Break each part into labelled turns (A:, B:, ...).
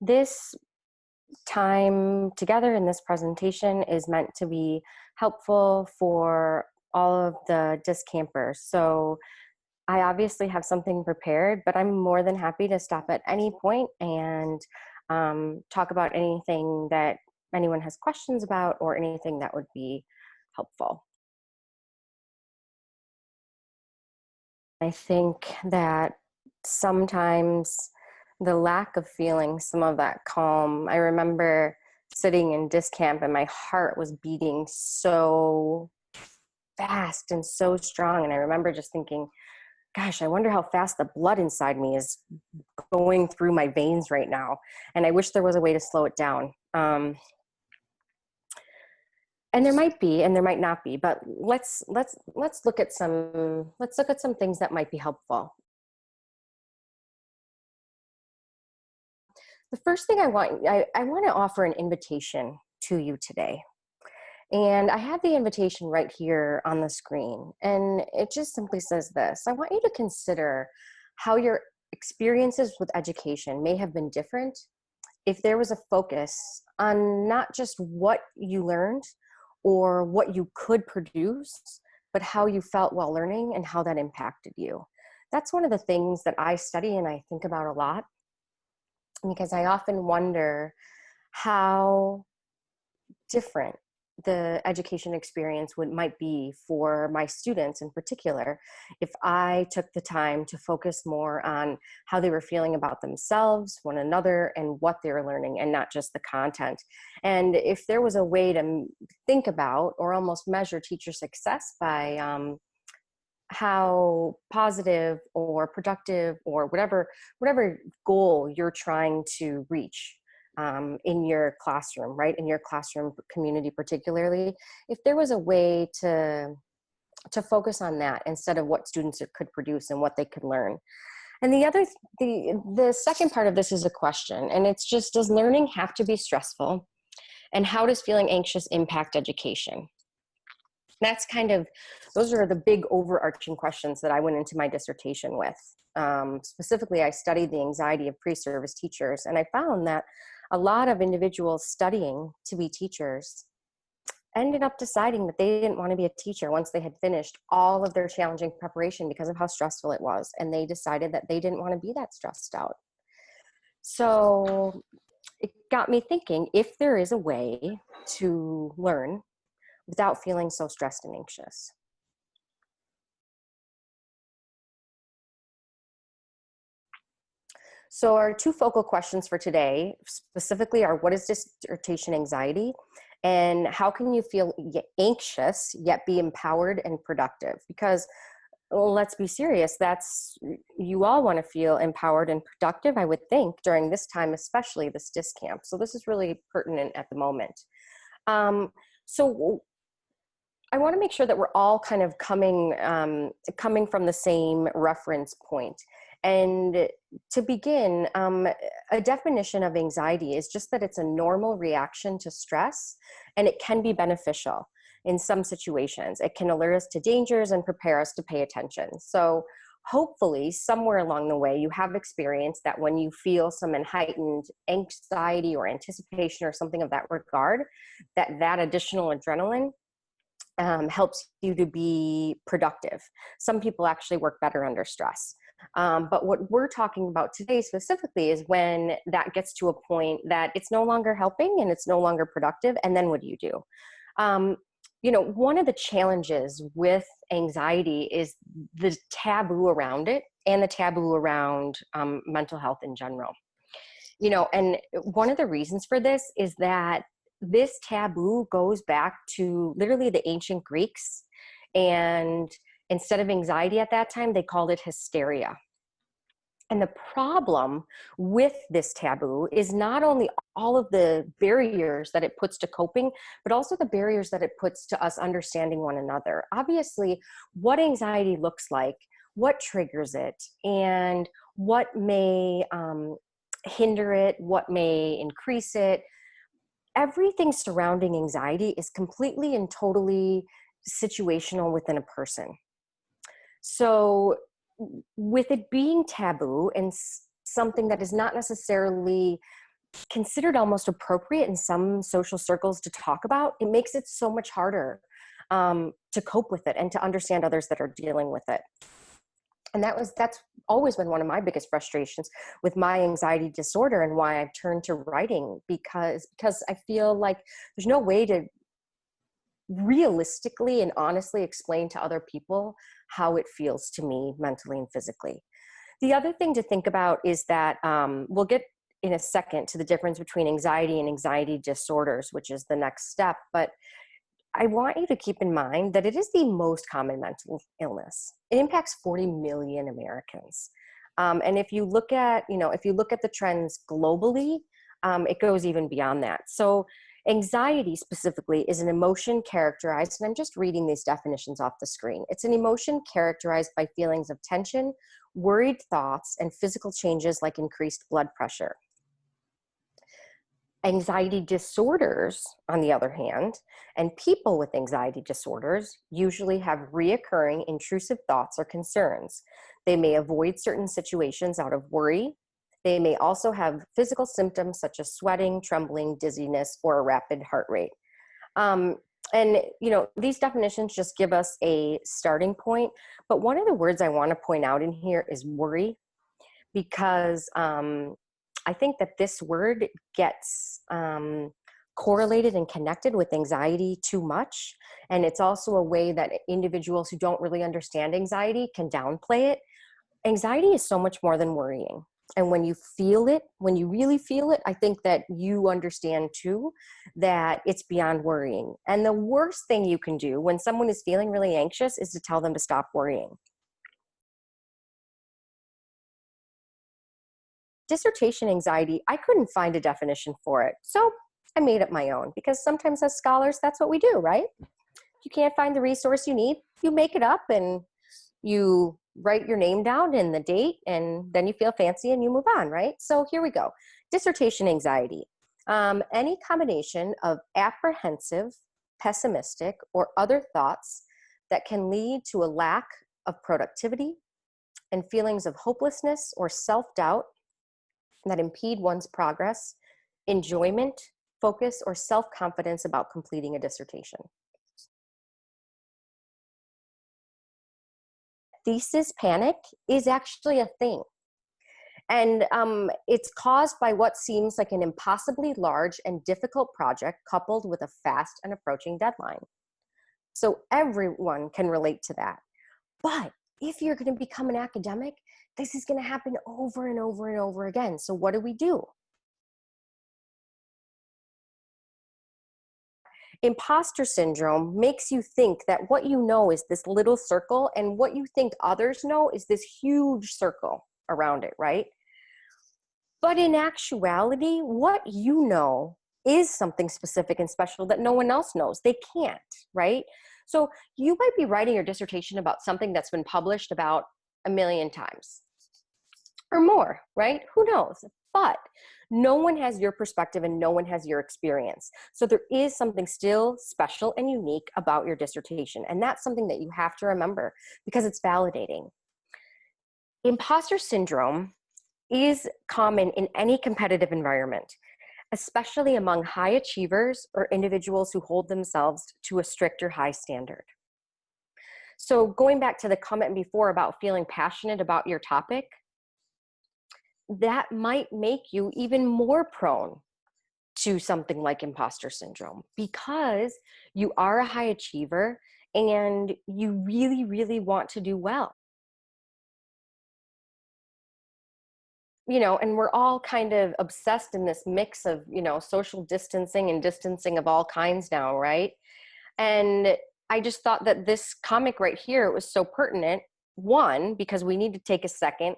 A: This time together in this presentation is meant to be helpful for all of the disc campers. So I obviously have something prepared, but I'm more than happy to stop at any point and talk about anything that anyone has questions about or anything that would be helpful. I think that sometimes the lack of feeling some of that calm, I remember sitting in disc camp and my heart was beating so fast and so strong. And I remember just thinking, gosh, I wonder how fast the blood inside me is going through my veins right now. And I wish there was a way to slow it down. And there might be, and there might not be, but let's look at some things that might be helpful. The first thing I want to offer an invitation to you today. And I have the invitation right here on the screen. And it just simply says this: I want you to consider how your experiences with education may have been different if there was a focus on not just what you learned or what you could produce, but how you felt while learning and how that impacted you. That's one of the things that I study and I think about a lot, because I often wonder how different the education experience might be for my students in particular if I took the time to focus more on how they were feeling about themselves, one another, and what they were learning, and not just the content. And if there was a way to think about or almost measure teacher success by how positive or productive or whatever goal you're trying to reach in your classroom, right? In your classroom community particularly, if there was a way to focus on that instead of what students could produce and what they could learn. And the second part of this is a question, and it's just, does learning have to be stressful? And how does feeling anxious impact education? That's those are the big overarching questions that I went into my dissertation with. Specifically, I studied the anxiety of pre-service teachers, and I found that a lot of individuals studying to be teachers ended up deciding that they didn't want to be a teacher once they had finished all of their challenging preparation because of how stressful it was. And they decided that they didn't want to be that stressed out. So it got me thinking, if there is a way to learn without feeling so stressed and anxious. So our two focal questions for today specifically are, what is dissertation anxiety? And how can you feel anxious yet be empowered and productive? Because let's be serious, you all want to feel empowered and productive, I would think, during this time, especially this disc camp. So this is really pertinent at the moment. So I want to make sure that we're all kind of coming from the same reference point. And to begin, a definition of anxiety is just that it's a normal reaction to stress, and it can be beneficial in some situations. It can alert us to dangers and prepare us to pay attention. So hopefully somewhere along the way you have experienced that when you feel some heightened anxiety or anticipation or something of that regard, that additional adrenaline helps you to be productive. Some people actually work better under stress. But what we're talking about today specifically is when that gets to a point that it's no longer helping and it's no longer productive, and then what do you do? One of the challenges with anxiety is the taboo around it and the taboo around mental health in general. And one of the reasons for this is that this taboo goes back to literally the ancient Greeks, and instead of anxiety at that time, they called it hysteria. And the problem with this taboo is not only all of the barriers that it puts to coping, but also the barriers that it puts to us understanding one another. Obviously, what anxiety looks like, what triggers it, and what may hinder it, what may increase it. Everything surrounding anxiety is completely and totally situational within a person. So with it being taboo and something that is not necessarily considered almost appropriate in some social circles to talk about, it makes it so much harder to cope with it and to understand others that are dealing with it. And that's always been one of my biggest frustrations with my anxiety disorder, and why I've turned to writing, because I feel like there's no way to realistically and honestly explain to other people how it feels to me mentally and physically. The other thing to think about is that we'll get in a second to the difference between anxiety and anxiety disorders, which is the next step. But I want you to keep in mind that it is the most common mental illness. It impacts 40 million Americans. And if you look at, the trends globally, it goes even beyond that. So anxiety specifically is an emotion characterized, and I'm just reading these definitions off the screen. It's an emotion characterized by feelings of tension, worried thoughts, and physical changes like increased blood pressure. Anxiety disorders, on the other hand, and people with anxiety disorders usually have reoccurring intrusive thoughts or concerns. They may avoid certain situations out of worry. They may also have physical symptoms such as sweating, trembling, dizziness, or a rapid heart rate. And these definitions just give us a starting point. But one of the words I want to point out in here is worry, because I think that this word gets correlated and connected with anxiety too much. And it's also a way that individuals who don't really understand anxiety can downplay it. Anxiety is so much more than worrying. And when you feel it, when you really feel it, I think that you understand too that it's beyond worrying. And the worst thing you can do when someone is feeling really anxious is to tell them to stop worrying. Dissertation anxiety, I couldn't find a definition for it. So I made up my own, because sometimes as scholars, that's what we do, right? You can't find the resource you need, you make it up, and you write your name down and the date, and then you feel fancy and you move on, right? So here we go. Dissertation anxiety. Any combination of apprehensive, pessimistic, or other thoughts that can lead to a lack of productivity and feelings of hopelessness or self-doubt that impede one's progress, enjoyment, focus, or self-confidence about completing a dissertation. Thesis panic is actually a thing. And it's caused by what seems like an impossibly large and difficult project coupled with a fast and approaching deadline. So everyone can relate to that. But if you're going to become an academic, this is going to happen over and over and over again. So what do? Imposter syndrome makes you think that what you know is this little circle, and what you think others know is this huge circle around it, right? But in actuality, what you know is something specific and special that no one else knows. They can't, right? So you might be writing your dissertation about something that's been published about 1,000,000 times or more, right? Who knows? But no one has your perspective and no one has your experience. So there is something still special and unique about your dissertation. And that's something that you have to remember, because it's validating. Imposter syndrome is common in any competitive environment, especially among high achievers or individuals who hold themselves to a strict or high standard. So going back to the comment before about feeling passionate about your topic, that might make you even more prone to something like imposter syndrome, because you are a high achiever and you really, really want to do well. And we're all kind of obsessed in this mix of, social distancing and distancing of all kinds now, right? And I just thought that this comic right here was so pertinent. One, because we need to take a second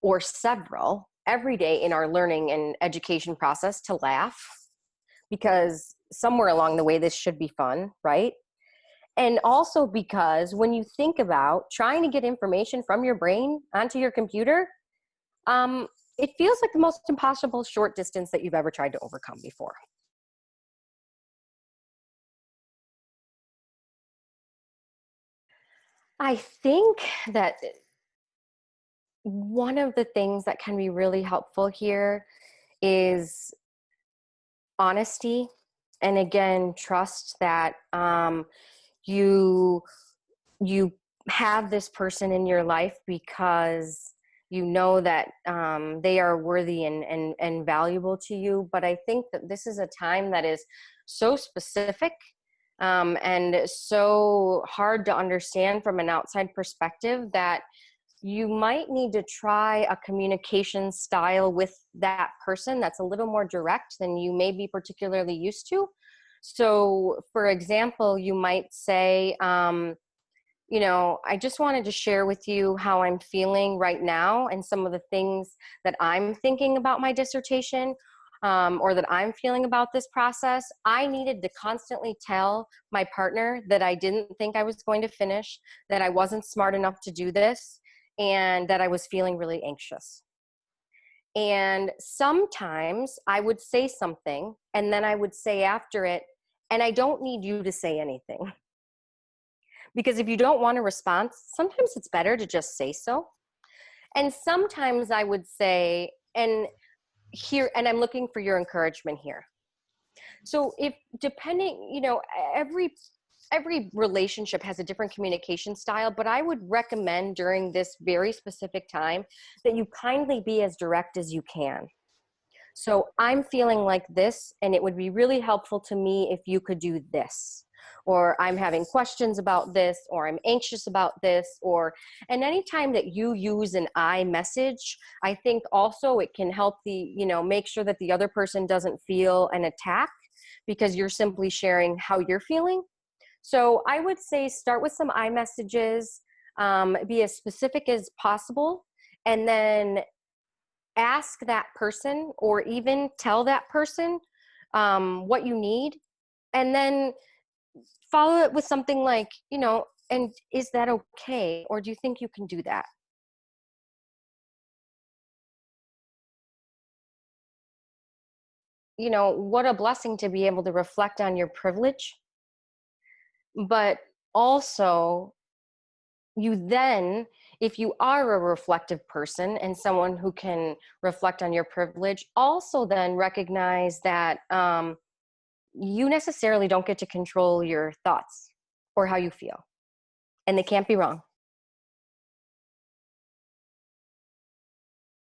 A: or several every day in our learning and education process to laugh, because somewhere along the way, this should be fun, right? And also because when you think about trying to get information from your brain onto your computer, it feels like the most impossible short distance that you've ever tried to overcome before. I think that one of the things that can be really helpful here is honesty. And again, trust that you you have this person in your life because you know that they are worthy and valuable to you. But I think that this is a time that is so specific and so hard to understand from an outside perspective that you might need to try a communication style with that person that's a little more direct than you may be particularly used to. So, for example, you might say, I just wanted to share with you how I'm feeling right now and some of the things that I'm thinking about my dissertation, or that I'm feeling about this process. I needed to constantly tell my partner that I didn't think I was going to finish, that I wasn't smart enough to do this, and that I was feeling really anxious. And sometimes I would say something, and then I would say after it, and I don't need you to say anything. Because if you don't want a response, sometimes it's better to just say so. And sometimes I would say, and I'm looking for your encouragement here. So if depending, every relationship has a different communication style, but I would recommend during this very specific time that you kindly be as direct as you can. So I'm feeling like this, and it would be really helpful to me if you could do this. Or I'm having questions about this, or I'm anxious about this, and anytime that you use an I message, I think also it can help make sure that the other person doesn't feel an attack because you're simply sharing how you're feeling. So I would say start with some I messages, be as specific as possible, and then ask that person or even tell that person what you need, and then follow it with something like, and is that okay? Or do you think you can do that? What a blessing to be able to reflect on your privilege, but also you then, if you are a reflective person and someone who can reflect on your privilege, also then recognize that you necessarily don't get to control your thoughts or how you feel, and they can't be wrong.